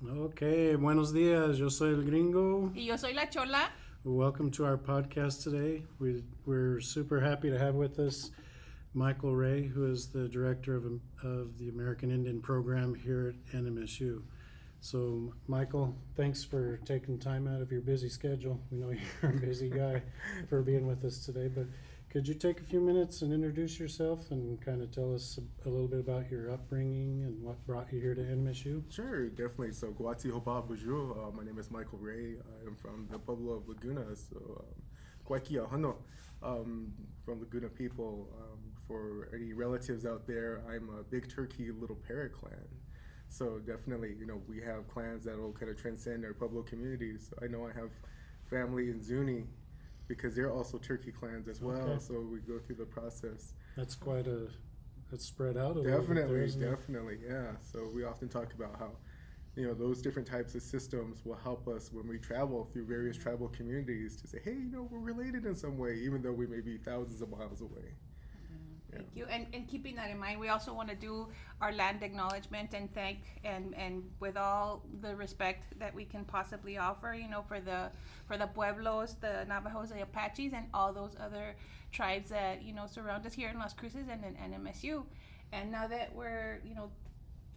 Okay, buenos dias. Yo soy el gringo. Y yo soy la Chola. Welcome to our podcast today. We're super happy to have with us Michael Ray, who is the director of the American Indian Program here at NMSU. So, Michael, thanks for taking time out of your busy schedule. We know you're a busy guy for being with us today, but could you take a few minutes and introduce yourself and kind of tell us a little bit about your upbringing and what brought you here to NMSU? Sure, definitely. So, Guati Hopa Bonjour. My name is Michael Ray. I am from the Pueblo of Laguna. So, Kwaikia Hano, from Laguna people. For any relatives out there, I'm a Big Turkey Little Parrot clan. So, definitely, we have clans that will kind of transcend our Pueblo communities. So I know I have family in Zuni because they're also Turkey clans as well. Okay. So, we go through the process. That's spread out a little bit there, Definitely, isn't it? definitely, yeah. So we often talk about how, those different types of systems will help us when we travel through various tribal communities to say, hey, we're related in some way, even though we may be thousands of miles away. Yeah. Thank you. And keeping that in mind, we also want to do our land acknowledgement and thank and with all the respect that we can possibly offer, for the Pueblos, the Navajos, the Apaches, and all those other tribes that, surround us here in Las Cruces and in NMSU. And now that we're,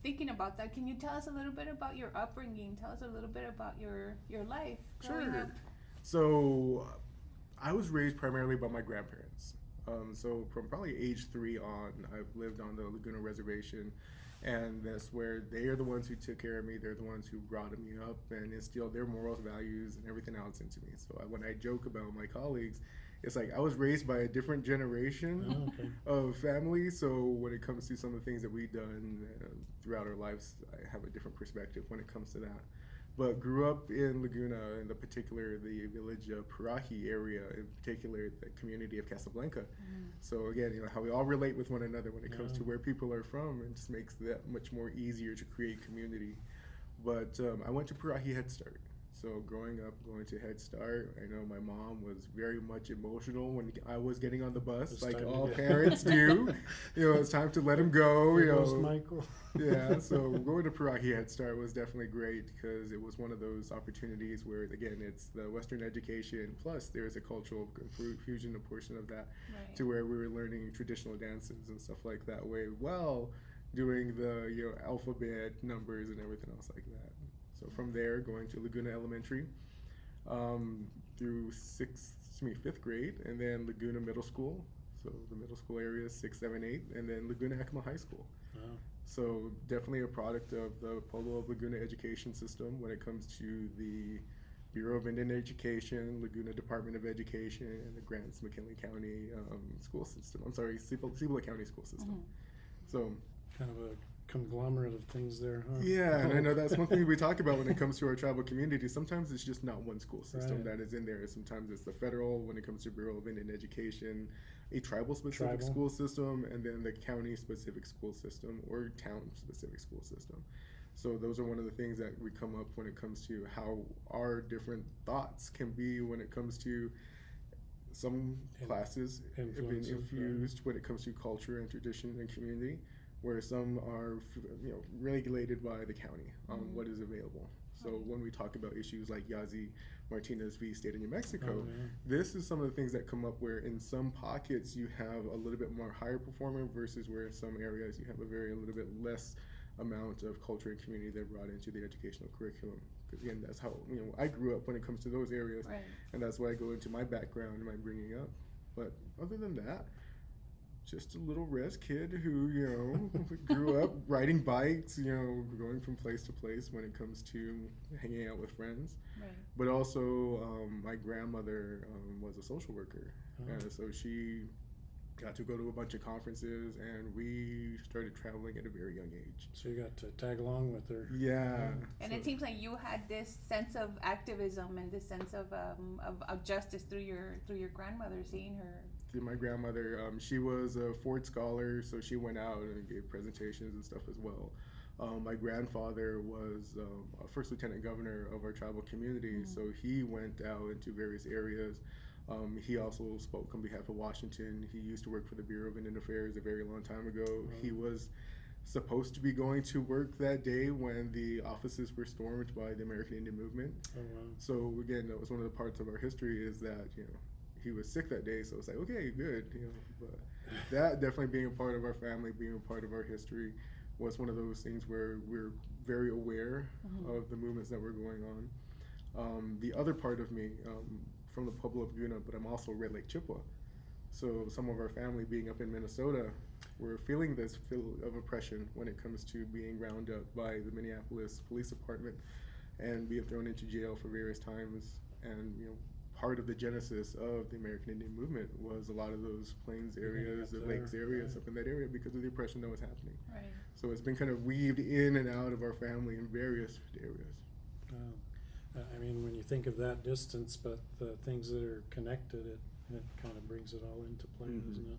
thinking about that, can you tell us a little bit about your upbringing? Tell us a little bit about your life growing Sure. up. So I was raised primarily by my grandparents. So from probably age 3 on, I've lived on the Laguna Reservation, and that's where they are the ones who took care of me. They're the ones who brought me up and instilled their morals, values, and everything else into me. So when I joke about my colleagues, it's like I was raised by a different generation Oh, okay. of family. So when it comes to some of the things that we've done throughout our lives, I have a different perspective when it comes to that. But grew up in Laguna, in the particular the village of Parahi area, in particular the community of Casablanca. So again, how we all relate with one another when it comes to Yeah. where people are from, it just makes that much more easier to create community. But I went to Parahi Head Start. So growing up, going to Head Start, I know my mom was very much emotional when I was getting on the bus, It's like time to all get- parents do. It's time to let him go. There goes Michael. Yeah, so going to Parahi Head Start was definitely great because it was one of those opportunities where, again, it's the Western education plus there is a cultural fusion, a portion of that, Right. to where we were learning traditional dances and stuff like that way while doing the alphabet numbers and everything else like that. So from there, going to Laguna Elementary through fifth grade, and then Laguna Middle School. So the middle school area, 6, 7, 8, and then Laguna Acoma High School. Wow. So definitely a product of the Pueblo of Laguna education system when it comes to the Bureau of Indian Education, Laguna Department of Education, and the Grants McKinley County school system. I'm sorry, Cibola County school system. So Kind of a conglomerate of things there, huh? yeah, and I know that's one thing we talk about when it comes to our tribal community. Sometimes it's just not one school system Right. that is in there. Sometimes it's the federal when it comes to Bureau of Indian Education, a tribal specific Tribal. school system, and then the county specific school system or town specific school system. So those are one of the things that we come up when it comes to how our different thoughts can be when it comes to some classes have been Influences, right. infused when it comes to culture and tradition and community, where some are regulated by the county on what is available. So when we talk about issues like Yazi Martinez v. State of New Mexico, Oh, yeah. this is some of the things that come up where in some pockets you have a little bit more higher performer versus where in some areas you have a little bit less amount of culture and community that brought into the educational curriculum. Because again, that's how I grew up when it comes to those areas, Right. and that's why I go into my background and my bringing up. But other than that, just a little res kid who grew up riding bikes, going from place to place when it comes to hanging out with friends. Right. But also, my grandmother was a social worker, Oh. and so she got to go to a bunch of conferences, and we started traveling at a very young age. So you got to tag along with her. Yeah. And so- it seems like you had this sense of activism and this sense of justice through your grandmother, seeing her. My grandmother, she was a Ford Scholar, so she went out and gave presentations and stuff as well. My grandfather was a first lieutenant governor of our tribal community, so he went out into various areas. He also spoke on behalf of Washington. He used to work for the Bureau of Indian Affairs a very long time ago. He was supposed to be going to work that day when the offices were stormed by the American Indian movement. Oh, wow. So again, that was one of the parts of our history, is that, you know, he was sick that day, so it's like, okay, good, you know. But that definitely being a part of our family, being a part of our history, was one of those things where we're very aware of the movements that were going on. The other part of me, from the Pueblo of Laguna, but I'm also Red Lake Chippewa. So some of our family being up in Minnesota, we're feeling this feel of oppression when it comes to being rounded up by the Minneapolis Police Department and being thrown into jail for various times. And, you know, part of the genesis of the American Indian movement was a lot of those plains areas, the lakes areas, up in that area, because of the oppression that was happening. Right. So it's been kind of weaved in and out of our family in various areas. I mean, when you think of that distance, but the things that are connected, it kind of brings it all into play, doesn't it?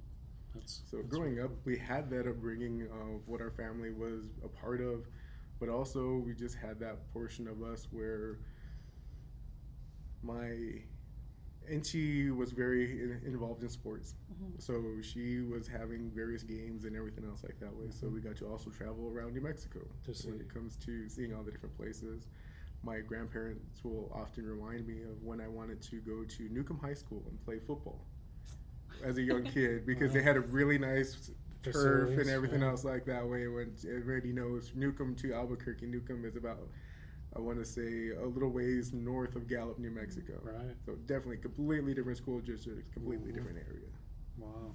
That's Growing really up, we had that upbringing of what our family was a part of, but also we just had that portion of us where and she was very involved in sports. So she was having various games and everything else like that way. So we got to also travel around New Mexico when it comes to seeing all the different places. My grandparents will often remind me of when I wanted to go to Newcomb High School and play football as a young kid, because they had a really nice turf and everything else like that way. When everybody knows Newcomb to Albuquerque, Newcomb is about, I want to say, a little ways north of Gallup, New Mexico. Right. So definitely completely different school district, completely different area. Wow.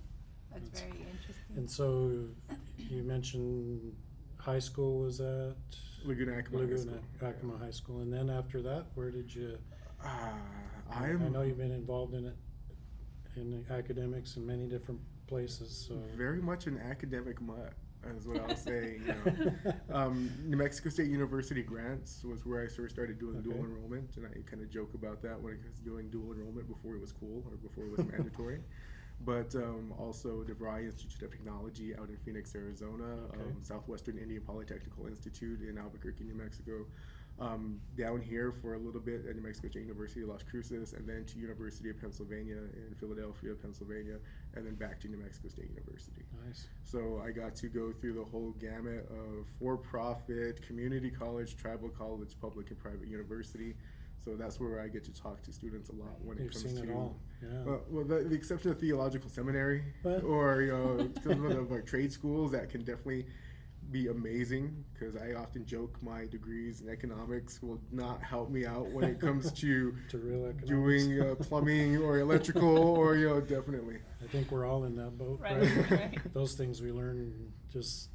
That's very interesting. And so you mentioned high school was at Laguna Acoma High School. Acoma High School. And then after that, where did you? I know know you've been involved in it, in academics in many different places. So very much an academic mutt, is what I'll say. You know. New Mexico State University grants was where I first started doing dual enrollment, and I kind of joke about that when I was doing dual enrollment before it was cool or before it was mandatory. But also DeVry Institute of Technology out in Phoenix, Arizona, Southwestern Indian Polytechnical Institute in Albuquerque, New Mexico. Down here for a little bit at New Mexico State University, Las Cruces, and then to University of Pennsylvania in Philadelphia, Pennsylvania, and then back to New Mexico State University. Nice. So I got to go through the whole gamut of for-profit, community college, tribal college, public and private university. So that's where I get to talk to students a lot when it comes to. You've seen it all, yeah. Well, the exception of theological seminary or some of the trade schools that can definitely be amazing, because I often joke my degrees in economics will not help me out when it comes to real economics. Doing plumbing or electrical or definitely. I think we're all in that boat, right? Those things we learn just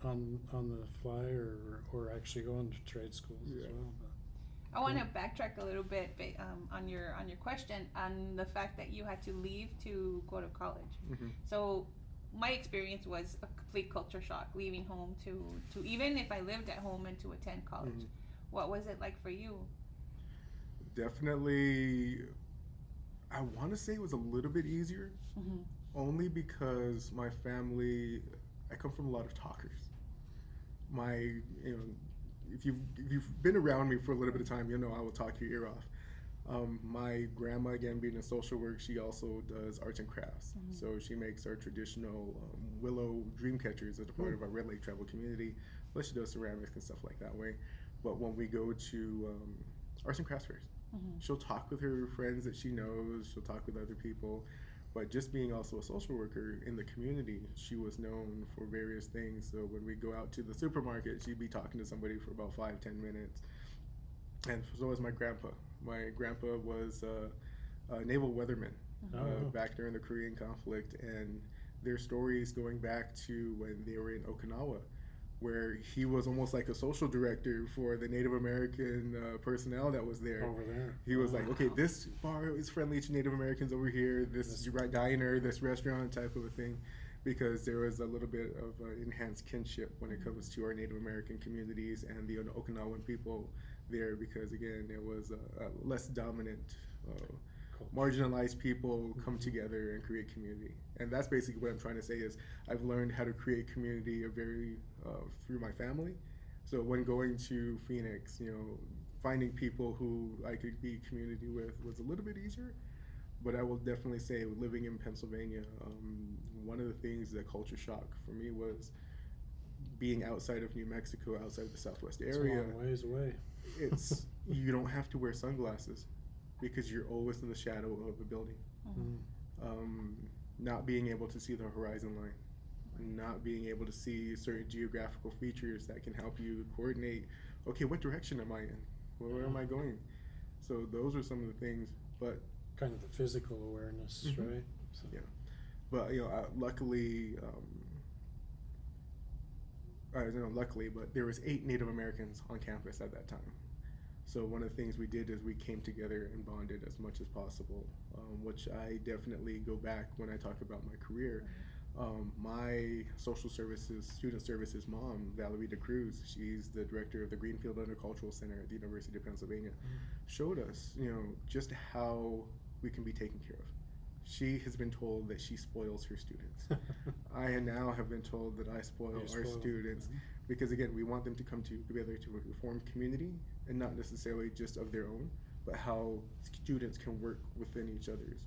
on the fly or actually going to trade schools as well. I want to backtrack a little bit on your question on the fact that you had to leave to go to college. So my experience was a complete culture shock, leaving home to even if I lived at home and to attend college. What was it like for you? Definitely, I want to say it was a little bit easier, only because my family, I come from a lot of talkers. If you've been around me for a little bit of time, you'll know I will talk your ear off. My grandma, again, being a social work, she also does arts and crafts. So she makes our traditional willow dream catchers as a part of our Red Lake tribal community. Plus she does ceramics and stuff like that way. But when we go to arts and crafts fairs, she'll talk with her friends that she knows, she'll talk with other people. But just being also a social worker in the community, she was known for various things. So when we go out to the supermarket, she'd be talking to somebody for about 5-10 minutes. And so was my grandpa. My grandpa was a naval weatherman back during the Korean conflict, and their stories going back to when they were in Okinawa, where he was almost like a social director for the Native American personnel that was there. Over there. He was like, okay, this bar is friendly to Native Americans over here, this diner, this restaurant type of a thing, because there was a little bit of enhanced kinship when it comes to our Native American communities and the Okinawan people there, because again, it was a less dominant, marginalized people come together and create community. And that's basically what I'm trying to say is I've learned how to create community through my family. So when going to Phoenix, finding people who I could be community with was a little bit easier. But I will definitely say living in Pennsylvania, one of the things that culture shock for me was being outside of New Mexico, outside of the Southwest It's area, a long ways away. it's you don't have to wear sunglasses because you're always in the shadow of a building. Not being able to see the horizon line, not being able to see certain geographical features that can help you coordinate, okay, what direction am I in? Where am I going? So those are some of the things, but Kind of the physical awareness, Mhm. right? So, yeah. But luckily, luckily, but there was 8 Native Americans on campus at that time. So one of the things we did is we came together and bonded as much as possible, which I definitely go back when I talk about my career. My social services, student services mom, Valerie DeCruz, she's the director of the Greenfield Agricultural Center at the University of Pennsylvania, showed us, just how we can be taken care of. She has been told that she spoils her students. I now have been told that I spoil You our spoil- students Mhm. because, again, we want them to come together to a reformed community and not necessarily just of their own, but how students can work within each other's.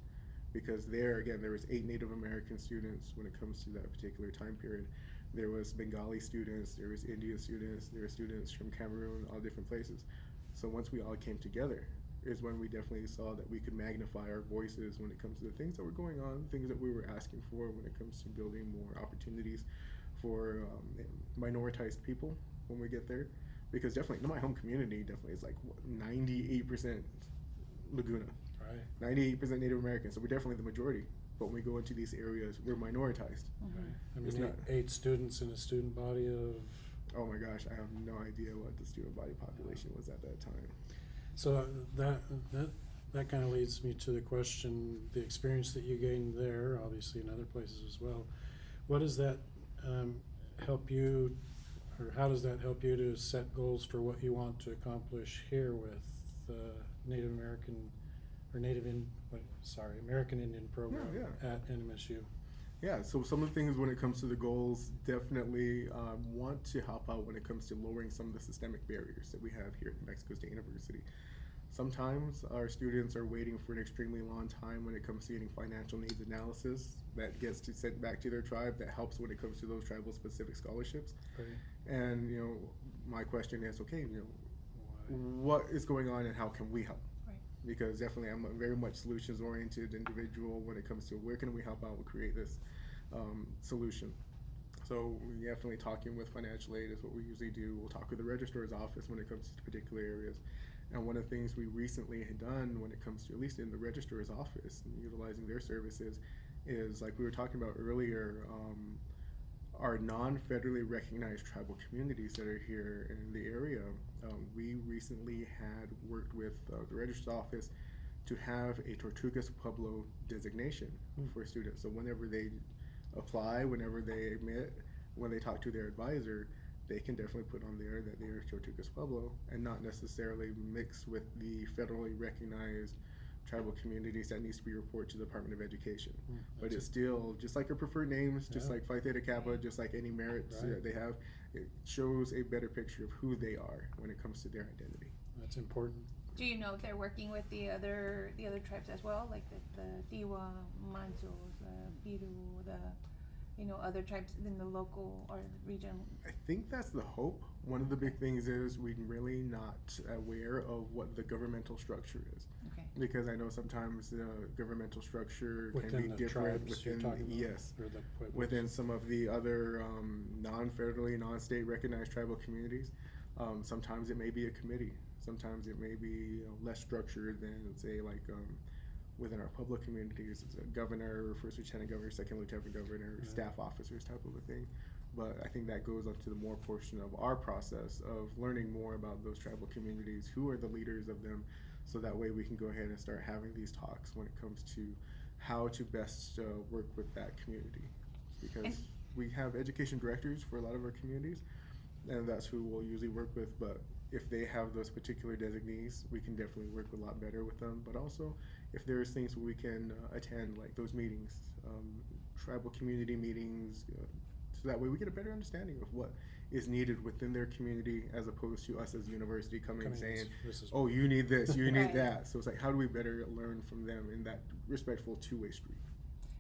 Because there was 8 Native American students when it comes to that particular time period. There was Bengali students, there was Indian students, there were students from Cameroon, all different places. So once we all came together is when we definitely saw that we could magnify our voices when it comes to the things that were going on, things that we were asking for when it comes to building more opportunities for minoritized people when we get there. Because definitely, my home community definitely is like 98% Laguna. Right. 98% Native American, so we're definitely the majority. But when we go into these areas, we're minoritized. Right. I It's mean, not- 8 students in a student body of. Oh my gosh, I have no idea what the student body population was at that time. So that kind of leads me to the question: the experience that you gained there, obviously in other places as well. What does that help you, or how does that help you to set goals for what you want to accomplish here with Native American or American Indian program Yeah. at NMSU? Yeah, so some of the things when it comes to the goals, definitely want to help out when it comes to lowering some of the systemic barriers that we have here at New Mexico State University. Sometimes our students are waiting for an extremely long time when it comes to getting financial needs analysis that gets to sent back to their tribe, that helps when it comes to those tribal specific scholarships. Right. And my question is, okay, Why? what is going on and how can we help? Right. Because definitely I'm a very much solutions oriented individual when it comes to where can we help out and create this solution. So we definitely talking with financial aid is what we usually do. We'll talk with the registrar's office when it comes to particular areas. And one of the things we recently had done when it comes to, at least in the registrar's office and utilizing their services, is like we were talking about earlier, our non-federally recognized tribal communities that are here in the area. We recently had worked with the registrar's office to have a Tortugas Pueblo designation for students. So whenever they apply, whenever they admit, when they talk to their advisor, they can definitely put on there that they are Tortugas Pueblo and not necessarily mix with the federally recognized tribal communities that needs to be reported to the Department of Education. But That's it's still just like our preferred names, just Yeah. like Phi Theta Kappa, just like any merits Right. that they have. It shows a better picture of who they are when it comes to their identity. That's important. Do you know if they're working with the other tribes as well, like the Diwa, Mansos, the Biru, the other tribes in the local or region? I think that's the hope. One of the big things is we're really not aware of what the governmental structure is. Okay. Because I know sometimes the governmental structure can Within be the different tribes you're within, talking about? yes, Or the Pueblos? within some of the other non-federally, non-state recognized tribal communities. Sometimes it may be a committee. Sometimes it may be less structured than, say, like within our public communities, it's a governor, first lieutenant governor, second lieutenant governor, Right. staff officers type of a thing. But I think that goes up to the more portion of our process of learning more about those tribal communities, who are the leaders of them, so that way we can go ahead and start having these talks when it comes to how to best work with that community. Because And- we have education directors for a lot of our communities, and that's who we'll usually work with. But if they have those particular designees, we can definitely work a lot better with them. But also, if there's things we can attend, like those meetings, tribal community meetings, so that way we get a better understanding of what is needed within their community, as opposed to us as a university coming and saying, this is oh, you need this, you need Right. that. So it's like, how do we better learn from them in that respectful two-way street?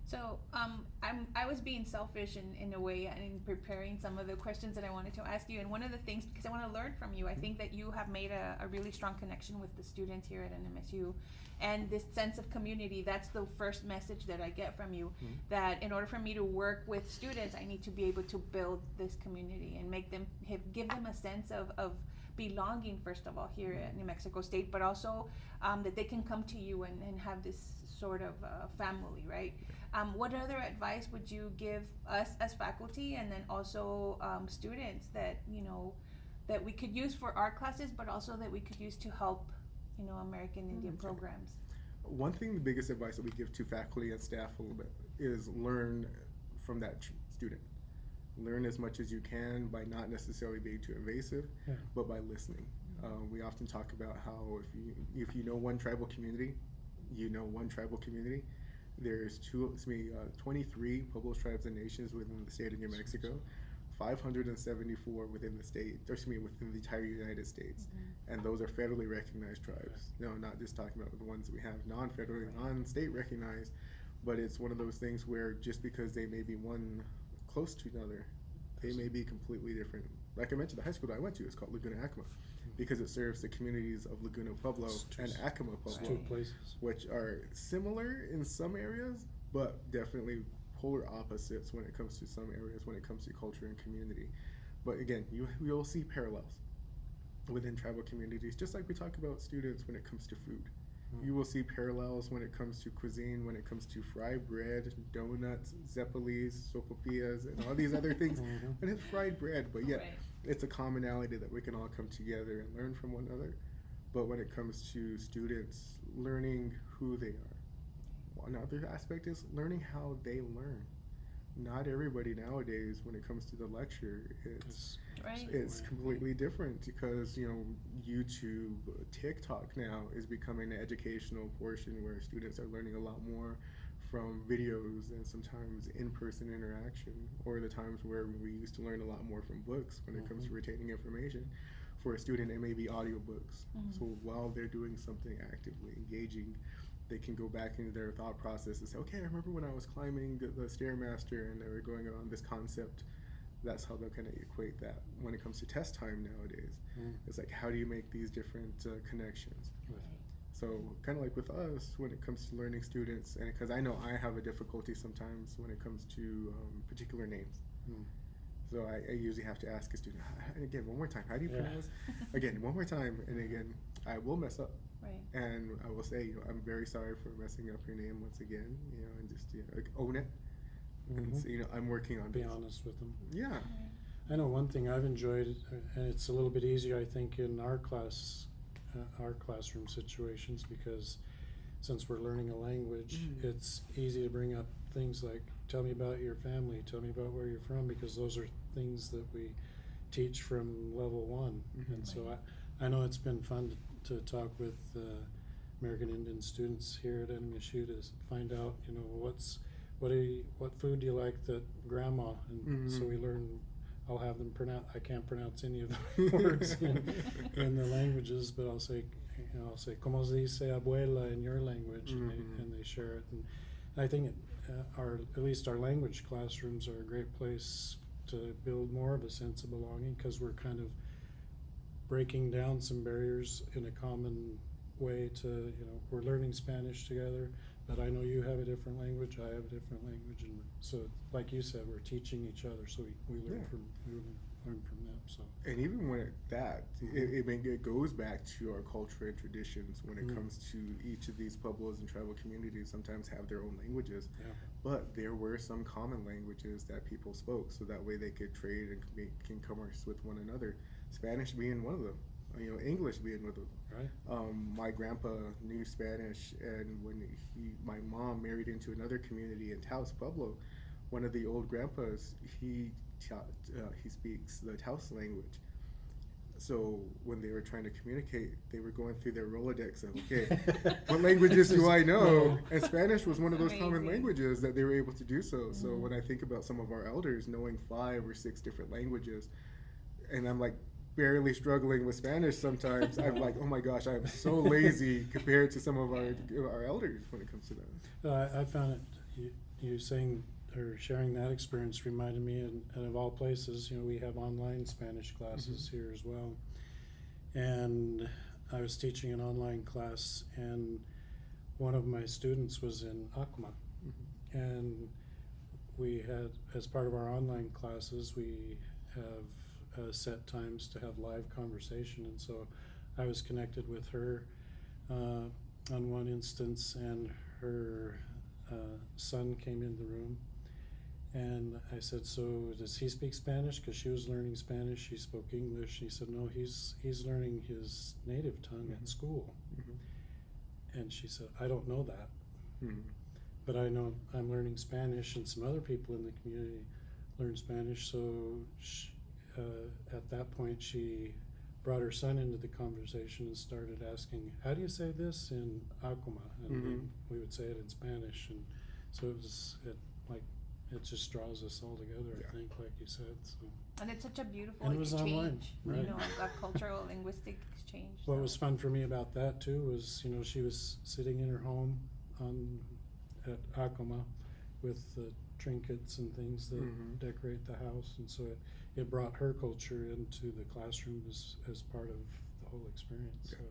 So I was being selfish in a way in preparing some of the questions that I wanted to ask you. And one of the things, because I want to learn from you, I think that you have made a really strong connection with the students here at NMSU. And this sense of community, that's the first message that I get from you, that in order for me to work with students, I need to be able to build this community and make them, give them a sense of belonging, first of all, here at New Mexico State, but also that they can come to you and have this sort of family, right? What other advice would you give us as faculty and then also students that, you know, that we could use for our classes, but also that we could use to help, you know, American Indian programs? One thing, the biggest advice that we give to faculty and staff a little bit is learn from that student. Learn as much as you can by not necessarily being too invasive, but by listening. We often talk about how if you know one tribal community, you know one tribal community. There's 23 Pueblos, tribes, and nations within the state of New Mexico, 574 within the state, or within the entire United States, and those are federally recognized tribes. No, not just talking about the ones that we have non-federally, non-state recognized, but it's one of those things where just because they may be one close to another, they may be completely different. Like I mentioned, the high school that I went to is called Laguna Acoma, because it serves the communities of Laguna Pueblo and Acoma Pueblo, Two places. which are similar in some areas, but definitely polar opposites when it comes to some areas, when it comes to culture and community. But again, you'll see parallels within tribal communities, just like we talk about students when it comes to food. You will see parallels when it comes to cuisine, when it comes to fried bread, donuts, zeppelies, sopapillas, and all these other things. And it's fried bread, but yet it's a commonality that we can all come together and learn from one another. But when it comes to students learning who they are, another aspect is learning how they learn. Not everybody nowadays, when it comes to the lecture, it's completely different, because YouTube, TikTok now is becoming an educational portion where students are learning a lot more from videos and sometimes in-person interaction, or the times where we used to learn a lot more from books when it comes to retaining information. For a student, it may be audiobooks. So while they're doing something actively engaging, they can go back into their thought process and say, okay, I remember when I was climbing the Stairmaster and they were going around this concept. That's how they'll kind of equate that when it comes to test time nowadays. It's like, how do you make these different connections? So kind of like with us, when it comes to learning students, and because I know I have a difficulty sometimes when it comes to particular names. So I usually have to ask a student, and again, one more time, how do you pronounce? Again, one more time, and again, I will mess up. And I will say, I'm very sorry for messing up your name once again, and just like own it. And so, I'm working on Be honest with them. Yeah. I know one thing I've enjoyed, and it's a little bit easier, I think, in our classroom situations, because since we're learning a language, it's easy to bring up things like, tell me about your family, tell me about where you're from, because those are things that we teach from level 1. And so I know it's been fun to talk with American Indian students here at NMSU to find out, what food do you like that grandma, and so we learn. I'll have them pronounce. I can't pronounce any of the words in the languages, but I'll say, "Como se dice abuela" in your language, and they share it. And I think at least our language classrooms are a great place to build more of a sense of belonging, because we're kind of breaking down some barriers in a common way to, we're learning Spanish together, but I know you have a different language, I have a different language, and so, like you said, we're teaching each other, so we learn from them. So. And even when it goes back to our culture and traditions when it comes to each of these pueblos and tribal communities sometimes have their own languages, but there were some common languages that people spoke, so that way they could trade and can commerce with one another. Spanish being one of them, English being one of them. My grandpa knew Spanish, and when my mom married into another community in Taos, Pueblo, one of the old grandpas, he speaks the Taos language. So when they were trying to communicate, they were going through their Rolodex of, okay, what languages do I know? And Spanish was one of those common languages that they were able to do so. So when I think about some of our elders knowing 5 or 6 different languages, and I'm like barely struggling with Spanish sometimes, I'm like, oh my gosh, I'm so lazy compared to some of our elders when it comes to that. I found it, you saying or sharing that experience reminded me, and of all places, we have online Spanish classes here as well. And I was teaching an online class, and one of my students was in Acoma. And we had, as part of our online classes, we have set times to have live conversation. And so I was connected with her on one instance, and her son came in the room. And I said, "So does he speak Spanish?" Because she was learning Spanish. She spoke English. She said, "No, he's learning his native tongue at school." And she said, "I don't know that. But I know I'm learning Spanish, and some other people in the community learn Spanish." So at that point, she brought her son into the conversation and started asking, "How do you say this in Acoma?" And then we would say it in Spanish. And so it just draws us all together, I think, like you said. So. And it's such a beautiful And it was exchange, online, right. A cultural linguistic exchange. What so. was fun for me about that too was, she was sitting in her home at Acoma with the trinkets and things that decorate the house, and so it brought her culture into the classroom as part of the whole experience. Yeah.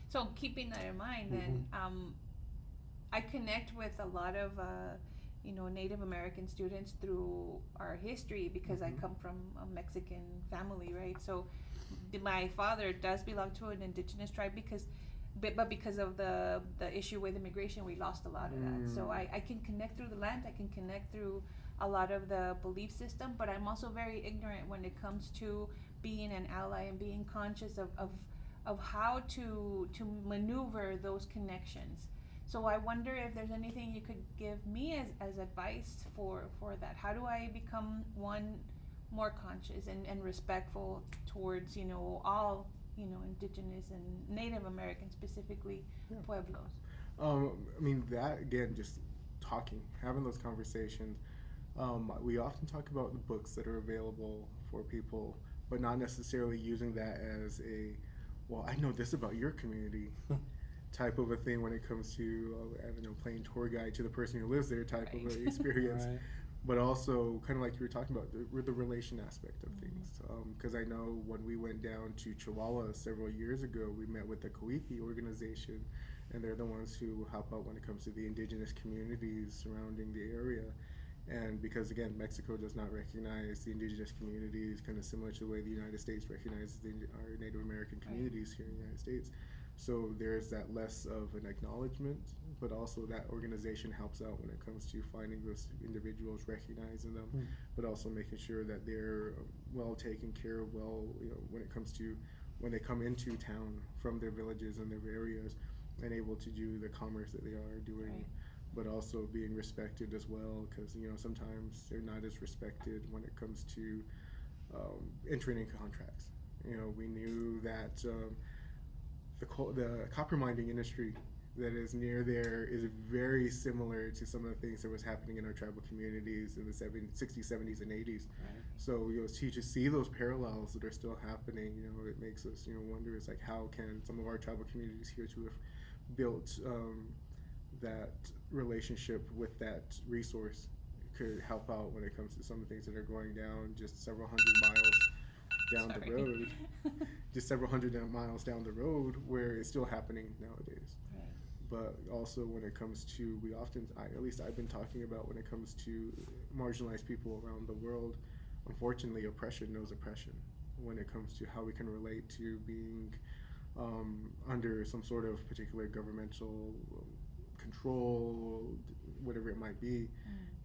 So keeping that in mind, then I connect with a lot of Native American students through our history because I come from a Mexican family, right? So my father does belong to an indigenous tribe but because of the issue with immigration, we lost a lot of that. So I can connect through the land, I can connect through a lot of the belief system, but I'm also very ignorant when it comes to being an ally and being conscious of how to maneuver those connections. So I wonder if there's anything you could give me as advice for that. How do I become more conscious and respectful towards, all, indigenous and Native American, specifically Pueblos? I mean, that again, just having those conversations. We often talk about the books that are available for people, but not necessarily using that as I know this about your community type of a thing when it comes to, playing tour guide to the person who lives there type of an experience. Right. But also, kind of like you were talking about, the relation aspect of things. Because I know when we went down to Chihuahua several years ago, we met with the Coipi organization, and they're the ones who help out when it comes to the indigenous communities surrounding the area. And because, again, Mexico does not recognize the indigenous communities, kind of similar to the way the United States recognizes our Native American communities here in the United States. So there's that less of an acknowledgement, but also that organization helps out when it comes to finding those individuals, recognizing them, but also making sure that they're well taken care of, when it comes to when they come into town from their villages and their areas and able to do the commerce that they are doing. But also being respected as well, because sometimes they're not as respected when it comes to entering in contracts. We knew that the copper mining industry that is near there is very similar to some of the things that was happening in our tribal communities in the 60s, 70s, and 80s. Right. So to see those parallels that are still happening, it makes us wonder, is like, how can some of our tribal communities here to have built that relationship with that resource could help out when it comes to some of the things that are going down just several hundred miles down the road, just several hundred miles down the road, where it's still happening nowadays. Right. But also when it comes to, at least I've been talking about, when it comes to marginalized people around the world, unfortunately, oppression knows oppression when it comes to how we can relate to being under some sort of particular governmental control, whatever it might be,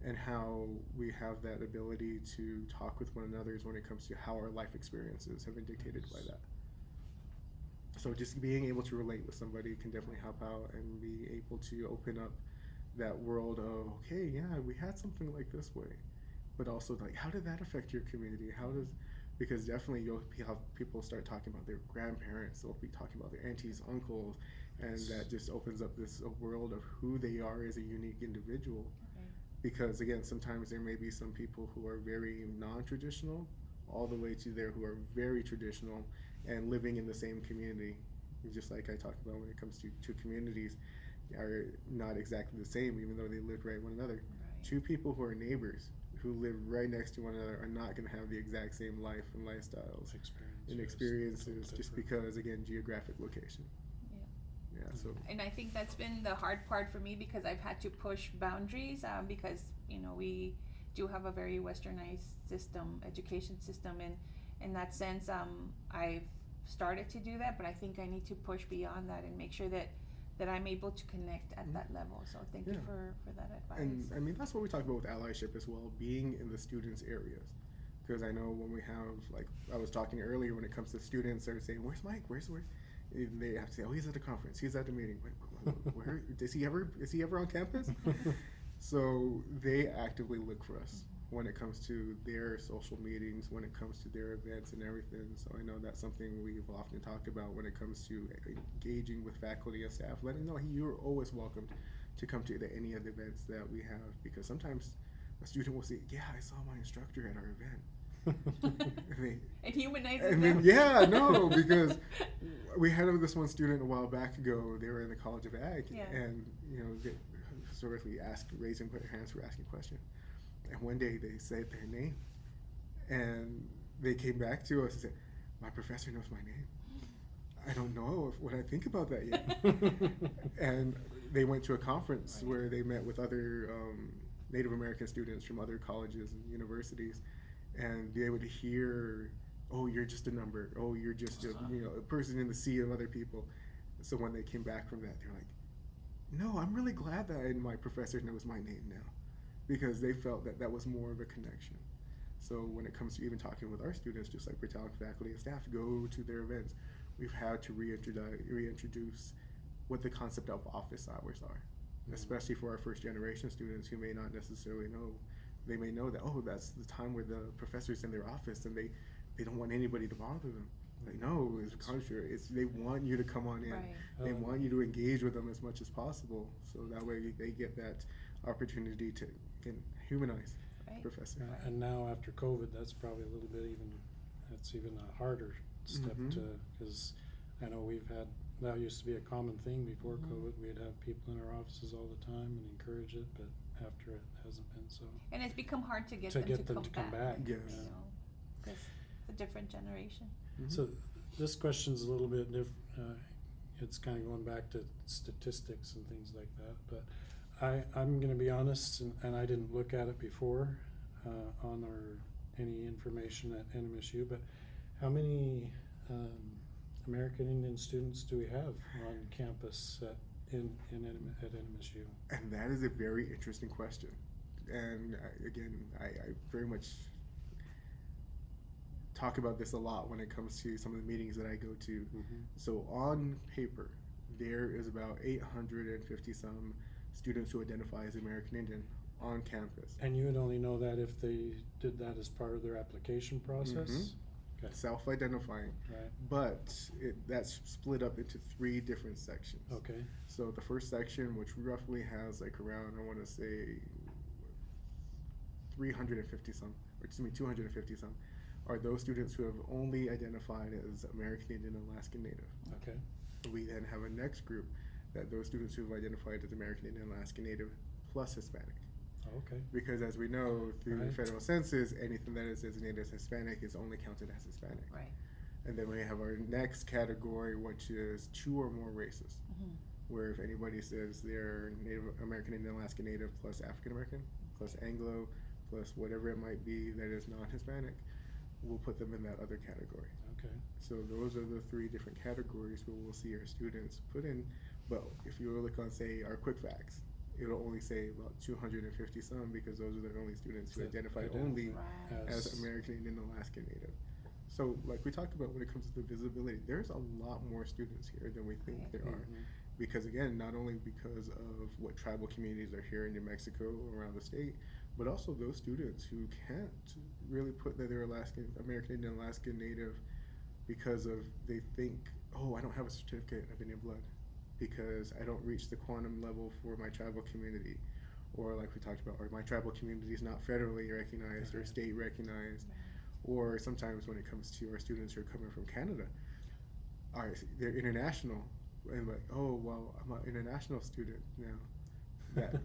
and how we have that ability to talk with one another when it comes to how our life experiences have been dictated by that. So just being able to relate with somebody can definitely help out and be able to open up that world of, okay, yeah, we had something like this way, but also like, how did that affect your community? Because definitely you'll have people start talking about their grandparents, they'll be talking about their aunties, uncles, and that just opens up this world of who they are as a unique individual. Okay. Because again, sometimes there may be some people who are very non-traditional, all the way to there who are very traditional and living in the same community. Just like I talked about when it comes to communities, are not exactly the same, even though they lived right one another. Right. Two people who are neighbors who live right next to one another are not going to have the exact same life and lifestyles and experiences just because, again, geographic location. Yeah, so. And I think that's been the hard part for me because I've had to push boundaries because, you know, we do have a very westernized education system, and in that sense, I've started to do that, but I think I need to push beyond that and make sure that I'm able to connect at that level. So thank you for that advice. And I mean, that's what we talk about with allyship as well, being in the students' areas. Because I know when we have, like I was talking earlier, when it comes to students, they're saying, "Where's Mike? Where's?" And they have to say, "Oh, he's at the conference. He's at the meeting." Where is he ever on campus? So they actively look for us when it comes to their social meetings, when it comes to their events and everything. So I know that's something we've often talked about when it comes to engaging with faculty and staff, letting them know you're always welcome to come to any of the events that we have, because sometimes a student will say, "Yeah, I saw my instructor at our event." It humanizes and them. then, yeah, no, because we had this one student a while back ago. They were in the College of Ag, and they historically raising their hands for asking questions. And one day they said their name, and they came back to us and said, "My professor knows my name. I don't know what I think about that yet." And they went to a conference where they met with other Native American students from other colleges and universities, and be able to hear, "Oh, you're just a number. Oh, you're just a person in the sea of other people." So when they came back from that, they're like, "No, I'm really glad that my professor knows my name now," because they felt that was more of a connection. So when it comes to even talking with our students, just like we're telling faculty and staff, go to their events, we've had to reintroduce what the concept of office hours are, especially for our first generation students who may not necessarily know. They may know that, oh, that's the time where the professor's in their office and they don't want anybody to bother them. Like, no, it's contrary. They want you to come on in. Right. They want you to engage with them as much as possible, so that way they get that opportunity to humanize professor. And now after COVID, that's probably a little bit even a harder step to, because I know that used to be a common thing before COVID. We'd have people in our offices all the time and encourage it, but after it hasn't been so. And it's become hard to get them to come back. Yes. Because it's a different generation. So this question's a little bit different. It's kind of going back to statistics and things like that, but I'm going to be honest, and I didn't look at it before on any information at NMSU, but how many American Indian students do we have on campus at NMSU? And that is a very interesting question. And again, I very much talk about this a lot when it comes to some of the meetings that I go to. So on paper, there is about 850 some students who identify as American Indian on campus. And you would only know that if they did that as part of their application process? Okay. Self-identifying. Right. But that's split up into 3 different sections. Okay. So the first section, which roughly has like around, I want to say 250 some, are those students who have only identified as American Indian and Alaskan Native. Okay. We then have a next group those students who have identified as American Indian and Alaskan Native plus Hispanic. Okay. Because as we know, through the federal census, anything that is designated as Hispanic is only counted as Hispanic. Right. And then we have our next category, which is 2 or more races, where if anybody says they're Native American Indian, Alaskan Native plus African American plus Anglo plus whatever it might be that is non-Hispanic, we'll put them in that other category. Okay. So those are the 3 different categories where we'll see our students put in. But if you look on, say, our quick facts, it'll only say about 250 some, because those are the only students who identify only as American Indian and Alaskan Native. So like we talked about when it comes to the visibility, there's a lot more students here than we think there are. Because again, not only because of what tribal communities are here in New Mexico, around the state, but also those students who can't really put that they're American Indian, Alaskan Native because of they think, oh, I don't have a certificate of Indian blood because I don't reach the quantum level for my tribal community, or like we talked about, or my tribal community is not federally recognized or state recognized, or sometimes when it comes to our students who are coming from Canada, they're international, and like, oh well, I'm an international student now, that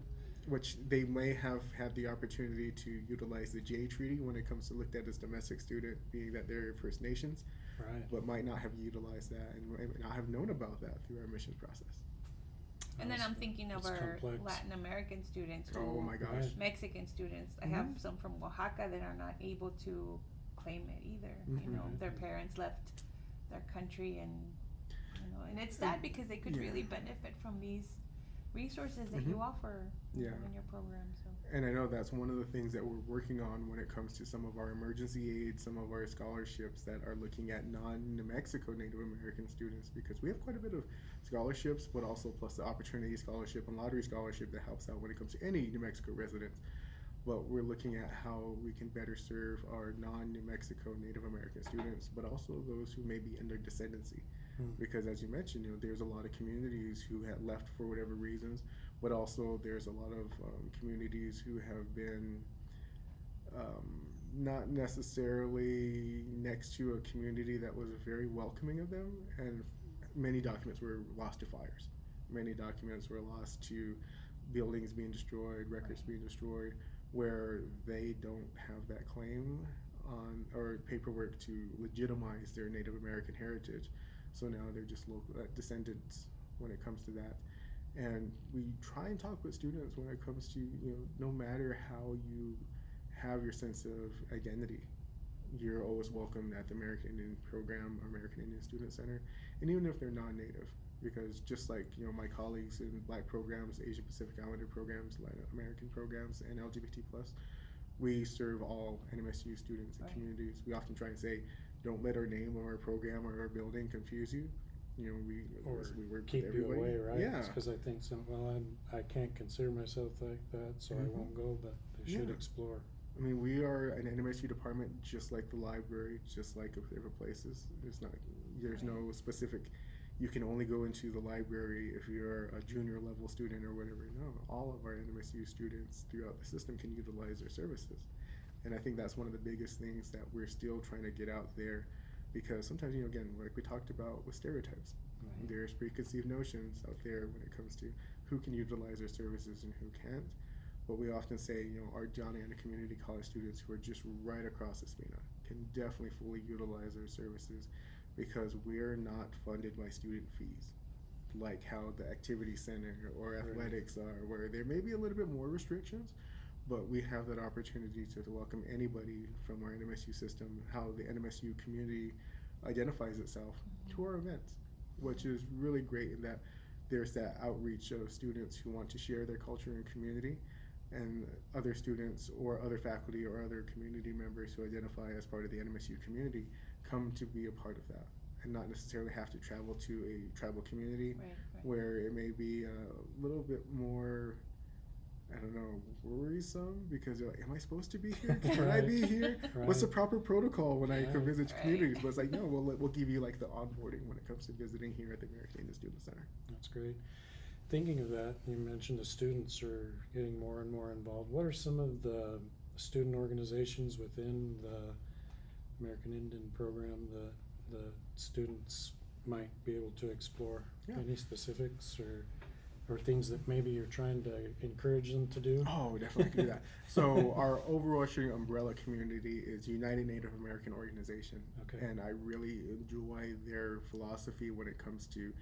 which they may have had the opportunity to utilize the J Treaty when it comes to looked at as domestic student, being that they're First Nations, Right. but might not have utilized that and might not have known about that through our admissions process. And then It's- I'm thinking of it's our complex. Latin American students who, Oh my gosh. Right. Mexican students. I Mhm. have some from Oaxaca that are not able to claim it either. You know, Mhm. their parents left their country, and and it's sad because they could Yeah. really benefit from these resources that you Mhm. offer you know, Yeah. in your program. So And I know that's one of the things that we're working on when it comes to some of our emergency aid, some of our scholarships that are looking at non-New Mexico Native American students, because we have quite a bit of scholarships, but also plus the opportunity scholarship and lottery scholarship that helps out when it comes to any New Mexico residents. But we're looking at how we can better serve our non-New Mexico Native American students, but also those who may be in their descendancy. Hmm. Because as you mentioned, there's a lot of communities who had left for whatever reasons, but also there's a lot of communities who have been not necessarily next to a community that was very welcoming of them, and many documents were lost to fires. Many documents were lost to buildings being destroyed, records being destroyed, where they don't have that claim on or paperwork to legitimize their Native American heritage. So now they're just local descendants when it comes to that. And we try and talk with students when it comes to, no matter how you have your sense of identity, you're always welcome at the American Indian Program or American Indian Student Center, and even if they're non-native, because just like my colleagues in Black programs, Asia Pacific Islander programs, Latin American programs, and LGBT plus, we serve all NMSU students and Right. communities. We often try and say, don't let our name or our program or our building confuse you. We Or work keep with you everybody. away, right? Yeah. Because I think I can't consider myself like that, so I Mhm. won't go, but they should Yeah. explore. I mean, we are an NMSU department just like the library, just like different places. There's no specific, you can only go into the library if you're a junior level student or whatever. No, all of our NMSU students throughout the system can utilize their services. And I think that's one of the biggest things that we're still trying to get out there, because sometimes, again, like we talked about with stereotypes, Right. there's preconceived notions out there when it comes to who can utilize their services and who can't. But we often say, our Johnny and community college students who are just right across the Spina can definitely fully utilize our services, because we're not funded by student fees, like how the activity center or Right. athletics are, where there may be a little bit more restrictions, but we have that opportunity to welcome anybody from our NMSU system, how the NMSU community identifies itself to our events, which is really great in that there's that outreach of students who want to share their culture and community, and other students or other faculty or other community members who identify as part of the NMSU community come to be a part of that, and not necessarily have to travel to a tribal community right. where it may be a little bit more, I don't know, worrisome, because you're like, am I supposed to be here? Can I be here? What's the Right. proper protocol when I Right. can visit Right. communities? But it's like, no, we'll give you like the onboarding when it comes to visiting here at the American Indian Student Center. That's great. Thinking of that, you mentioned the students are getting more and more involved. What are some of the student organizations within the American Indian program that the students might be able to explore? Yeah. Any specifics or things that maybe you're trying to encourage them to do? Oh, definitely can do that. So our overarching umbrella community is United Native American Organization. Okay. And I really enjoy their philosophy when it comes to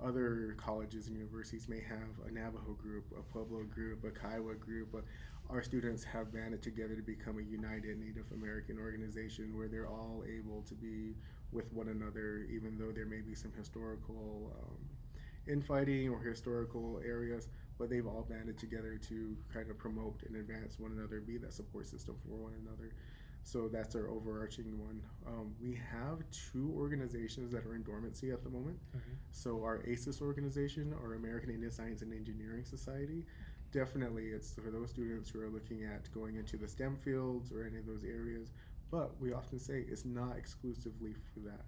other colleges and universities may have a Navajo group, a Pueblo group, a Kiowa group, but our students have banded together to become a United Native American organization where they're all able to be with one another, even though there may be some historical infighting or historical areas, but they've all banded together to kind of promote and advance one another, be that support system for one another. So that's our overarching one. We have 2 organizations that are in dormancy at the moment. Okay. So our ACES organization, our American Indian Science and Engineering Society, definitely it's for those students who are looking at going into the STEM fields or any of those areas. But we often say it's not exclusively for that.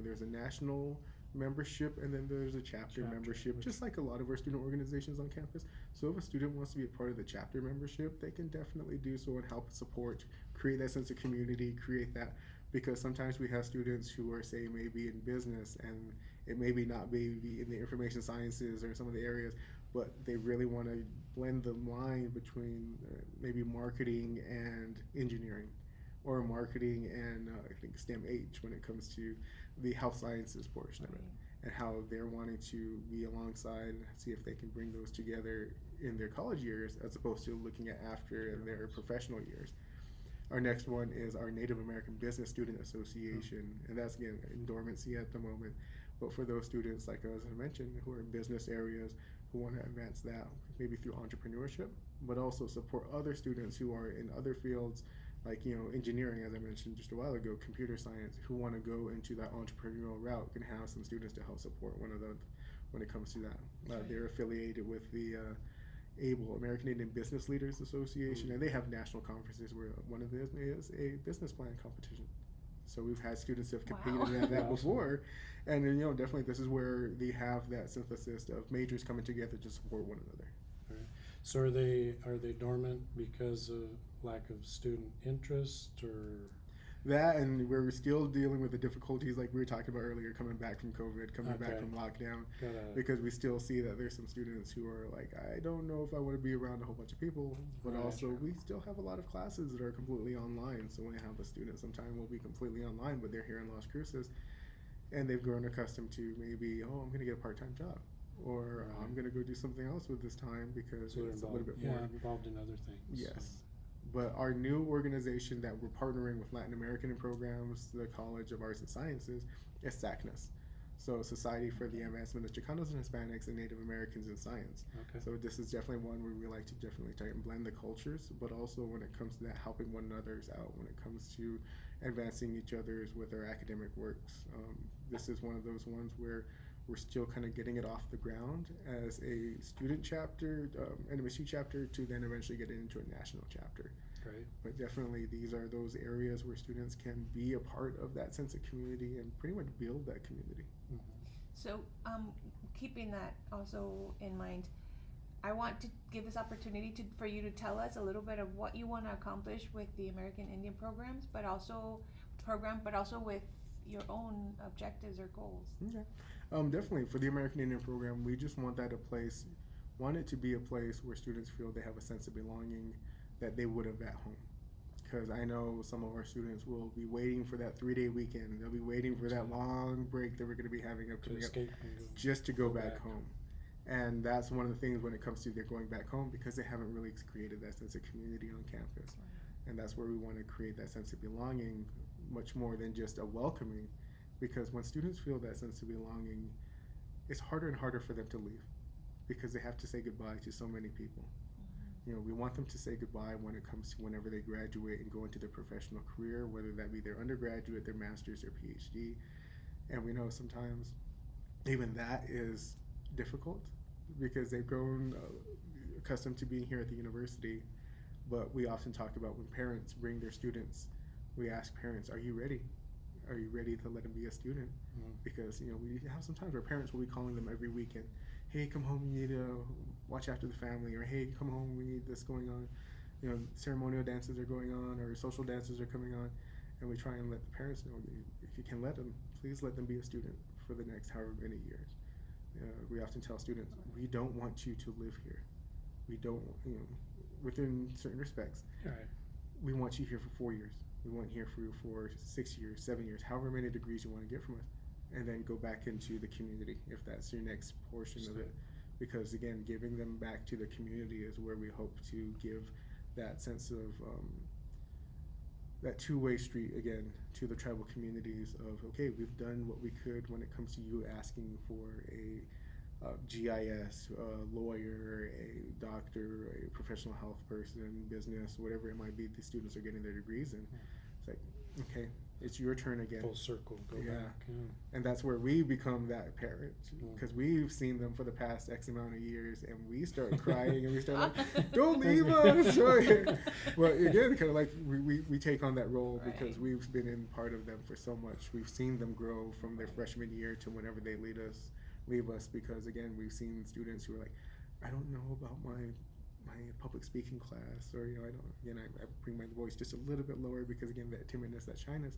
There's a national membership, and then there's a chapter membership, just like a lot of our student organizations on campus. So if a student wants to be a part of the chapter membership, they can definitely do so and help support, create that sense of community, create that, because sometimes we have students who are, say, maybe in business, and It maybe not be in the information sciences or some of the areas, but they really want to blend the line between maybe marketing and engineering, or marketing and I think STEM H when it comes to the health sciences portion of it, and how they're wanting to be alongside and see if they can bring those together in their college years as opposed to looking at after in their professional years. Our next one is our Native American Business Student Association, and that's again in dormancy at the moment. But for those students, like as I mentioned, who are in business areas, who want to advance that, maybe through entrepreneurship, but also support other students who are in other fields, like engineering, as I mentioned just a while ago, computer science, who want to go into that entrepreneurial route, can have some students to help support one of them when it comes to that. They're affiliated with the ABLE, American Indian Business Leaders Association, and they have national conferences where one of them is a business plan competition. So we've had students who have competed at that before, and definitely this is where they have that synthesis of majors coming together to support one another. All right. So are they dormant because of lack of student interest, or that, and we're still dealing with the difficulties like we were talking about earlier, coming back from COVID, coming back from lockdown, because we still see that there's some students who are like, I don't know if I want to be around a whole bunch of people, but also we still have a lot of classes that are completely online. So when I have a student, sometime will be completely online, but they're here in Las Cruces, and they've grown accustomed to maybe, I'm going to get a part-time job, or I'm going to go do something else with this time because it's a little bit more involved in other things. Yes. So. But our new organization that we're partnering with Latin American programs, the College of Arts and Sciences, is SACNAS. So Society for the Advancement of Chicanos and Hispanics and Native Americans in Science. Okay. So this is definitely one where we like to definitely try and blend the cultures, but also when it comes to that, helping one another's out, when it comes to advancing each other's with our academic works. This is one of those ones where we're still kind of getting it off the ground as a student chapter, NMSU chapter, to then eventually get it into a national chapter. Great. But definitely these are those areas where students can be a part of that sense of community and pretty much build that community. Mm-hmm. So keeping that also in mind, I want to give this opportunity for you to tell us a little bit of what you want to accomplish with the American Indian programs, but also with your own objectives or goals. Okay. Definitely for the American Indian program, we just want it to be a place where students feel they have a sense of belonging that they would have at home. Because I know some of our students will be waiting for that 3-day weekend. They'll be waiting for that long break that we're going to be having coming up just to go back home. And that's one of the things when it comes to they're going back home, because they haven't really created that sense of community on campus. And that's where we want to create that sense of belonging, much more than just a welcoming. Because when students feel that sense of belonging, it's harder and harder for them to leave, because they have to say goodbye to so many people. We want them to say goodbye when it comes to whenever they graduate and go into their professional career, whether that be their undergraduate, their master's, their PhD. And we know sometimes even that is difficult because they've grown accustomed to being here at the university. But we often talk about when parents bring their students, we ask parents, are you ready? Are you ready to let them be a student? Mm-hmm. Because we have some times where parents will be calling them every weekend. Hey, come home, we need to watch after the family, or hey, come home, we need this going on. Ceremonial dances are going on, or social dances are coming on, and we try and let the parents know, if you can let them, please let them be a student for the next however many years. We often tell students, we don't want you to live here. We don't, within certain respects, we want you here for 4 years. We want you here for 6 years, 7 years, however many degrees you want to get from us. And then go back into the community if that's your next portion of it. Because again, giving them back to the community is where we hope to give that sense of that two-way street again to the tribal communities of, okay, we've done what we could when it comes to you asking for a GIS, a lawyer, a doctor, a professional health person, business, whatever it might be, the students are getting their degrees in. It's like, okay, it's your turn again. Full circle, go back. Yeah. And that's where we become that parent, because we've seen them for the past X amount of years, and we start crying and we start like, don't leave us. But again, kind of like we take on that role because we've been in part of them for so much. We've seen them grow from their freshman year to whenever they leave us, because again, we've seen students who are like, I don't know about my public speaking class, or I bring my voice just a little bit lower because again, that timidness, that shyness.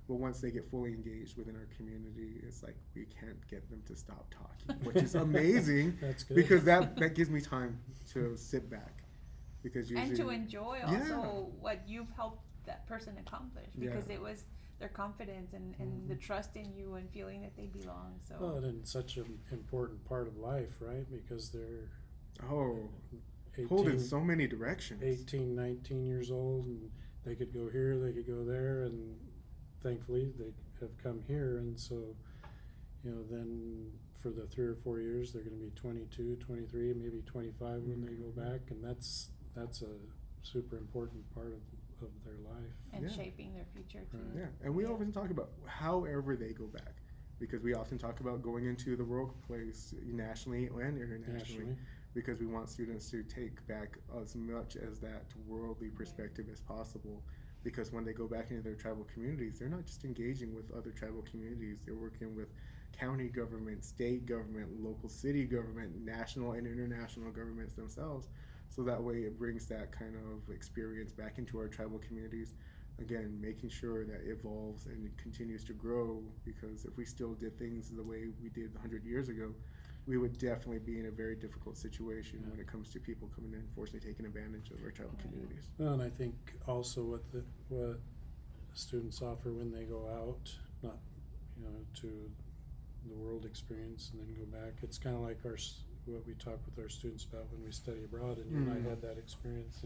But once they get fully engaged within our community, it's like we can't get them to stop talking, which is amazing. That's good. Because that gives me time to sit back. Because usually, And to enjoy Yeah. also what you've helped that person accomplish, because Yeah. it was their confidence and the trust in you and feeling that they belong. So Well, and such an important part of life, right? Because they're oh, pulled in 18, so many directions. 18, 19 years old, and they could go here, they could go there, and thankfully they have come here. And so, then for the 3 or 4 years, they're going to be 22, 23, maybe 25 when they go back, and that's a super important part of their life. and Yeah. shaping their future too. Right. Yeah, and we often talk about however they go back, because we often talk about going into the workplace nationally and internationally, Nationally. because we want students to take back as much as that worldly perspective as possible. Because when they go back into their tribal communities, they're not just engaging with other tribal communities, they're working with county government, state government, local city government, national and international governments themselves. So that way it brings that kind of experience back into our tribal communities. Again, making sure that it evolves and it continues to grow, because if we still did things the way we did 100 years ago, we would definitely be in a very difficult situation when it comes to people coming in, fortunately taking advantage of our tribal communities. Well, and I think also what students offer when they go out, not to the world experience and then go back. It's kind of like what we talk with our students about when we study abroad, and you and I had that experience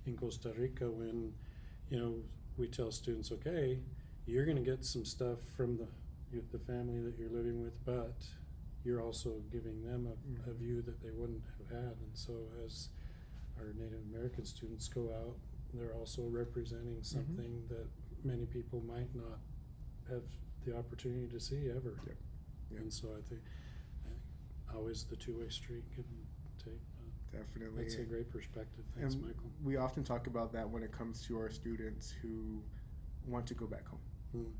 in Costa Rica when we tell students, okay, you're going to get some stuff from the family that you're living with, but you're also giving them a view that they wouldn't have had. And so as our Native American students go out, they're also representing something that many people might not have the opportunity to see ever. Yep. Yep. And so I think always the two-way street can take. Definitely. That's a great perspective. Thanks, And Michael. we often talk about that when it comes to our students who want to go back home.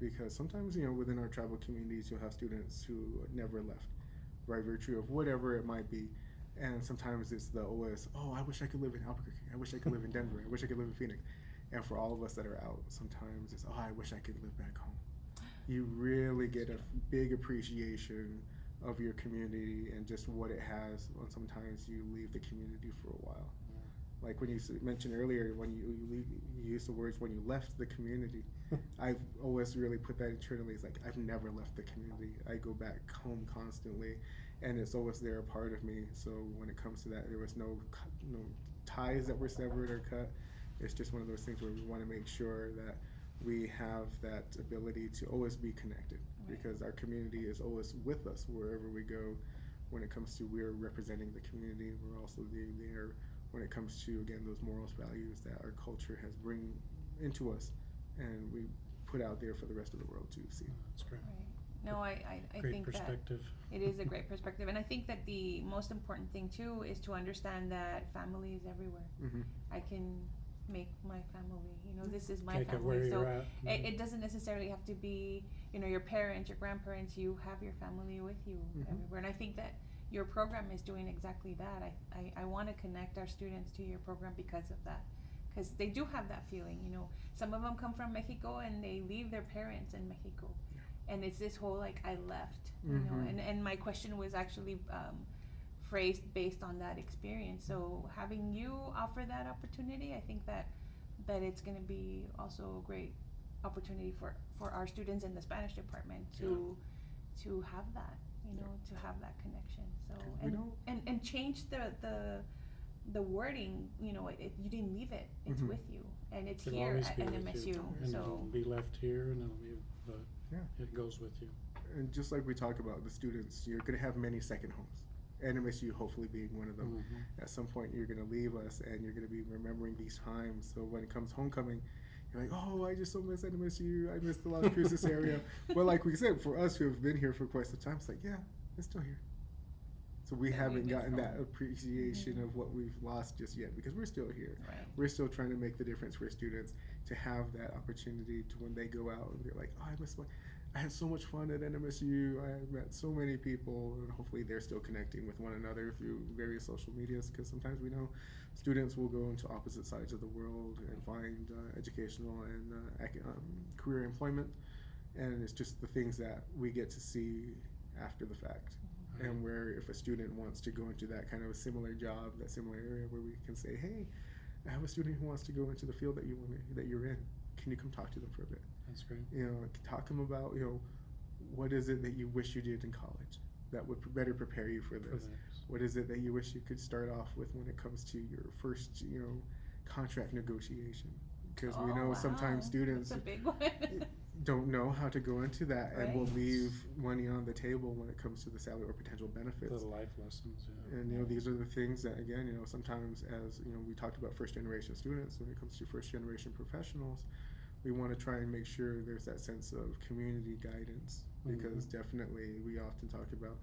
Because sometimes, within our tribal communities, you'll have students who never left, by virtue of whatever it might be. And sometimes it's the always, I wish I could live in Albuquerque. I wish I could live in Denver. I wish I could live in Phoenix. And for all of us that are out, sometimes it's, I wish I could live back home. You really get a big appreciation of your community and just what it has when sometimes you leave the community for a while. Like when you mentioned earlier, when you used the words when you left the community, I've always really put that internally. It's like I've never left the community. I go back home constantly, and it's always there, a part of me. So when it comes to that, there was no ties that were severed or cut. It's just one of those things where we want to make sure that we have that ability to always be connected, because our community is always with us wherever we go. When it comes to we're representing the community, we're also there when it comes to, again, those morals, values that our culture has bring into us, and we put out there for the rest of the world to see. That's great. Right. No, I Great think perspective. that it is a great perspective, and I think that the most important thing too is to understand that family is everywhere. Mm-hmm. I can make my family, this is my Take it family. where So you're at. it doesn't necessarily have to be, your parents, your grandparents. You have your family with you everywhere, and I think that your program is doing exactly that. I want to connect our students to your program because of that, because they do have that feeling. Some of them come from Mexico and they leave their parents in Mexico, and it's this whole like I left, and my question was actually phrased based on that experience. So having you offer that opportunity, I think that it's going to be also a great opportunity for our students in the Spanish department to have that, to have that connection. So and change the wording. You didn't leave it; it's with you, and it's It'll here always at be with NMSU. you, and So it'll be left here, and it goes with you. And just like we talk about the students, you're going to have many second homes. NMSU hopefully being one of them. At some point you're going to leave us and you're going to be remembering these times. So when it comes homecoming, you're like, I just so miss NMSU. I miss the Las Cruces area. But like we said, for us who have been here for quite some time, it's like, yeah, it's still here. So we haven't gotten that appreciation of what we've lost just yet, because we're still here. Right. We're still trying to make the difference for students to have that opportunity to, when they go out and they're like, I had so much fun at NMSU. I met so many people, and hopefully they're still connecting with one another through various social medias, because sometimes we know students will go into opposite sides of the world and find educational and career employment and it's just the things that we get to see after the fact. Right. And where if a student wants to go into that kind of a similar job, that similar area, where we can say, hey, I have a student who wants to go into the field that you're in. Can you come talk to them for a bit? That's great. You know, talk to them about, you know, what is it that you wish you did in college that would better prepare you for this? What is it that you wish you could start off with when it comes to your first, you know, contract negotiation? Because we know sometimes students That's a big one. don't know how to go into that and will Right. leave money on the table when it comes to the salary or potential benefits. Little life lessons. Yeah. And you know, these are the things that, again, you know, sometimes, as you know, we talked about first generation students, when it comes to first generation professionals, we want to try and make sure there's that sense of community guidance, because definitely we often talk about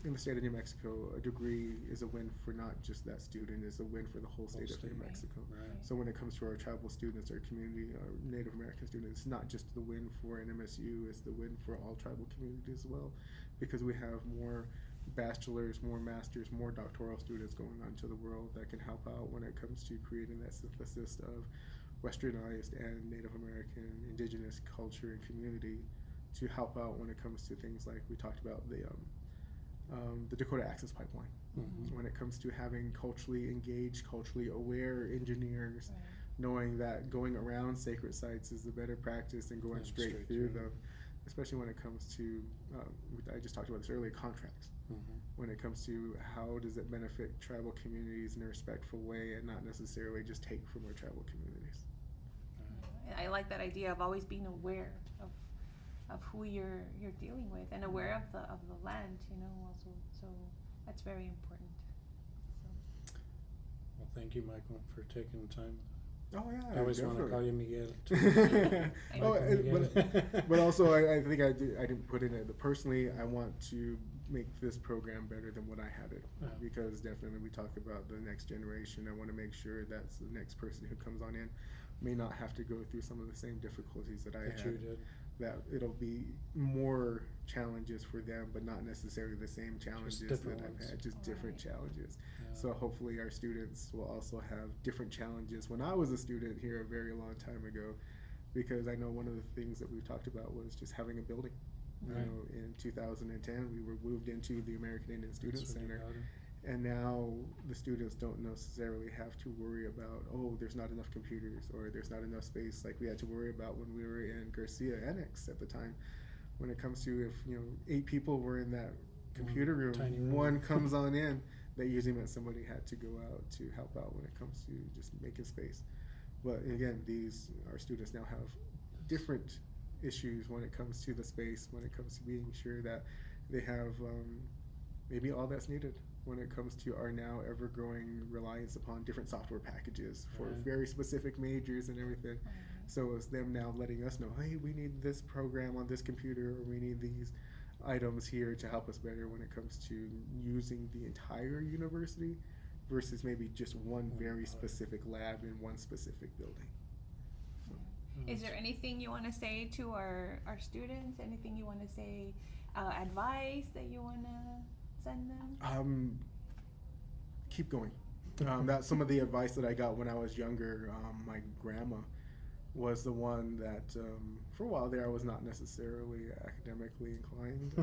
in the state of New Mexico, a degree is a win for not just that student, it's a win for the whole state of New Mexico. Right. So when it comes to our tribal students, our community, our Native American students, it's not just the win for NMSU, it's the win for all tribal communities as well, because we have more bachelors, more masters, more doctoral students going on to the world that can help out when it comes to creating that synthesis of westernized and Native American indigenous culture and community to help out when it comes to things like we talked about the Dakota Access Pipeline. When it comes to having culturally engaged, culturally aware engineers, Right. knowing that going around sacred sites is the better practice than going straight through them, especially when it comes to, I just talked about this earlier, contracts. When it comes to how does it benefit tribal communities in a respectful way and not necessarily just take from our tribal communities. And I like that idea of always being aware of who you're dealing with and aware of the land, you know, also. So that's very important. Well, thank you, Michael, for taking the time. Oh yeah, I always want to call you Miguel. Oh, Michael Miguel. but also I think I didn't put in it. Personally, I want to make this program better than what I had it, because definitely we talk about the next generation. I want to make sure that the next person who comes on in may not have to go through some of the same difficulties that I That had. you did. That it'll be more challenges for them, but not necessarily the same challenges that different I've ones. had, just different challenges. Yeah. So hopefully our students will also have different challenges. When I was a student here a very long time ago, because I know one of the things that we talked about was just having a building. Right. You know, in 2010, we were moved into the American Indian Student That's what you Center. got it. And now the students don't necessarily have to worry about, oh, there's not enough computers or there's not enough space like we had to worry about when we were in Garcia Annex at the time. When it comes to, if 8 people were in that computer tiny room, room. one comes on in, that usually meant somebody had to go out to help out when it comes to just making space. But again, our students now have different issues when it comes to the space, when it comes to being sure that they have maybe all that's needed when it comes to our now ever-growing reliance upon different software packages for Right. very specific majors and everything. So it's them now letting us know, hey, we need this program on this computer, or we need these items here to help us better when it comes to using the entire university versus maybe just one very specific lab in one specific building. Is there anything you want to say to our students? Anything you want to say, advice that you want to send them? Keep going. That's some of the advice that I got when I was younger. My grandma was the one that, for a while there, I was not necessarily academically inclined.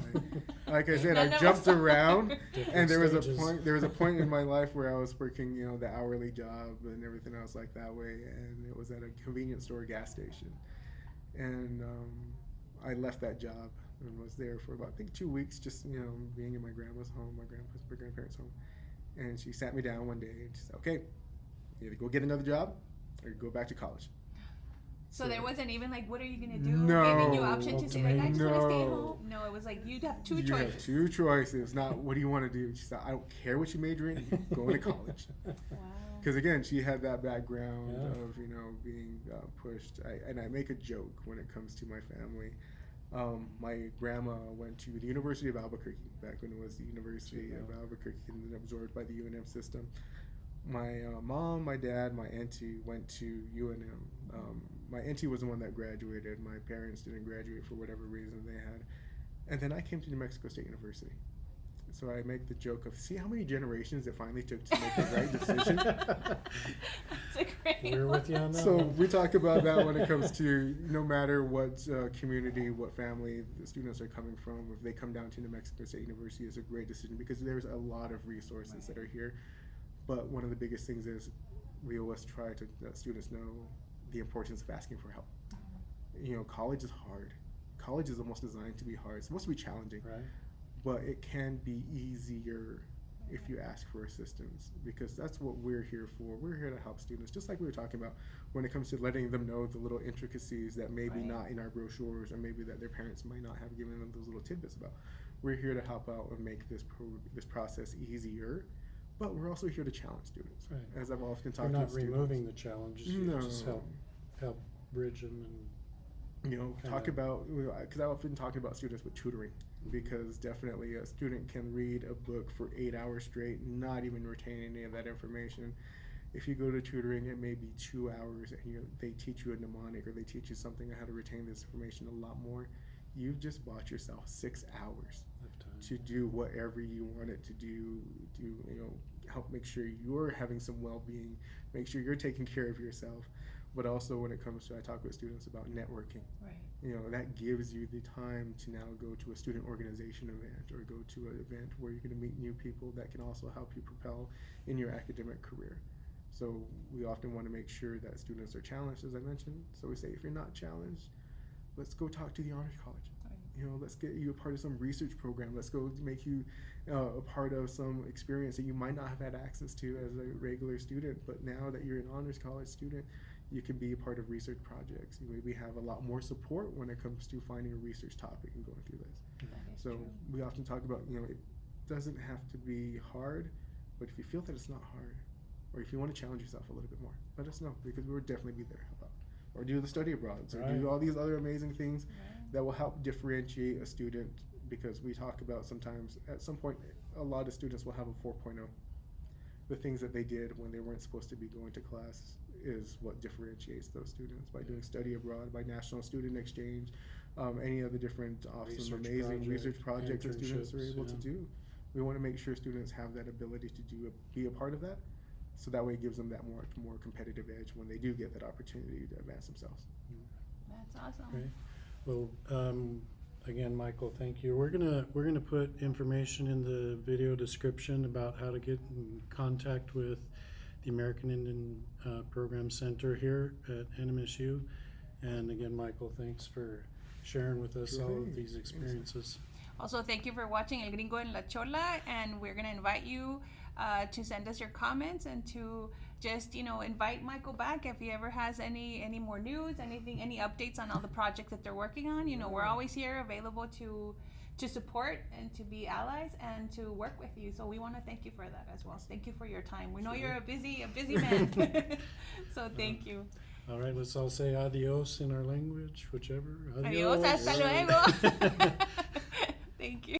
Like I said, None I of jumped us are. around, Different and there was stages. a point in my life where I was working, the hourly job and everything else like that way, and it was at a convenience store gas station, and I left that job and was there for about, I think, 2 weeks, just being in my grandma's home, my grandparents' home, and she sat me down one day and she said, "Okay, either go get another job or go back to college." So there wasn't even like, what are you gonna do? No. Giving you option to say like, I just want to stay No. home. No, it was like you'd have two You choices. have 2 choices. Not what do you want to do. She said, "I don't care what you major in. Go into college." Wow. Because again, she had that background Yeah. of being pushed. And I make a joke when it comes to my family. My grandma went to the University of Albuquerque back when it was the University of Albuquerque and then absorbed by the UNM system. My mom, my dad, my auntie went to UNM. My auntie was the one that graduated. My parents didn't graduate for whatever reason they had. And then I came to New Mexico State University. So I make the joke of, see how many generations it finally took to make the right decision. That's a great We're with you on that. So one. we talk about that when it comes to no matter what community, what family the students are coming from. If they come down to New Mexico State University, it's a great decision because there's a lot of resources that are here. But one of the biggest things is we always try to let students know the importance of asking for help. You know, college is hard. College is almost designed to be hard. It's supposed to be challenging, Right. but it can be easier if you ask for assistance, because that's what we're here for. We're here to help students, just like we were talking about when it comes to letting them know the little intricacies that maybe Right. not in our brochures, or maybe that their parents might not have given them those little tidbits about. We're here to help out and make this process easier, but we're also here to challenge students. Right. As I've often You're talked not to students. removing the challenges. You No. just help bridge them and You know, talk Kinda. about, because I often talk about students with tutoring, because definitely a student can read a book for 8 hours straight, not even retain any of that information. If you go to tutoring, it may be 2 hours, and they teach you a mnemonic, or they teach you something on how to retain this information a lot more. You've just bought yourself 6 hours of time. to do whatever you want it to do, help make sure you're having some well-being, make sure you're taking care of yourself. But also when it comes to, I talk with students about networking. Right. You know, that gives you the time to now go to a student organization event, or go to an event where you're going to meet new people that can also help you propel in your academic career. So we often want to make sure that students are challenged, as I mentioned. So we say, if you're not challenged, let's go talk to the Honors College. Right. You know, let's get you a part of some research program. Let's go make you a part of some experience that you might not have had access to as a regular student. But now that you're an Honors College student, you can be a part of research projects. You maybe have a lot more support when it comes to finding a research topic and going through this. That is So true. we often talk about, it doesn't have to be hard, but if you feel that it's not hard, or if you want to challenge yourself a little bit more, let us know, because we would definitely be there to help out. Or do the study abroads, or Right. do all these other amazing things Right. that will help differentiate a student, because we talk about sometimes, at some point, a lot of students will have a 4.0. The things that they did when they weren't supposed to be going to class is what differentiates those students, by doing study abroad, by national student exchange, any other different awesome, Research amazing research project, projects that students are internships, able to yeah. do. We want to make sure students have that ability to be a part of that, so that way it gives them that more competitive edge when they do get that opportunity to advance themselves. That's awesome. Great. Well, again, Michael, thank you. We're gonna put information in the video description about how to get in contact with the American Indian Program Center here at NMSU. And again, Michael, thanks for sharing with us all of Sure. these experiences. Also, thank you for watching El Gringo en La Chola, and we're going to invite you to send us your comments, and to just, invite Michael back if he ever has any more news, any updates on all the projects that they're working on. We're always here available to support and to be allies and to work with you. So we want to thank you for that as well. Thank you for your time. We know you're a busy man. So thank you. All right, let's all say adios in our language, whichever. Adios, hasta luego. Thank you.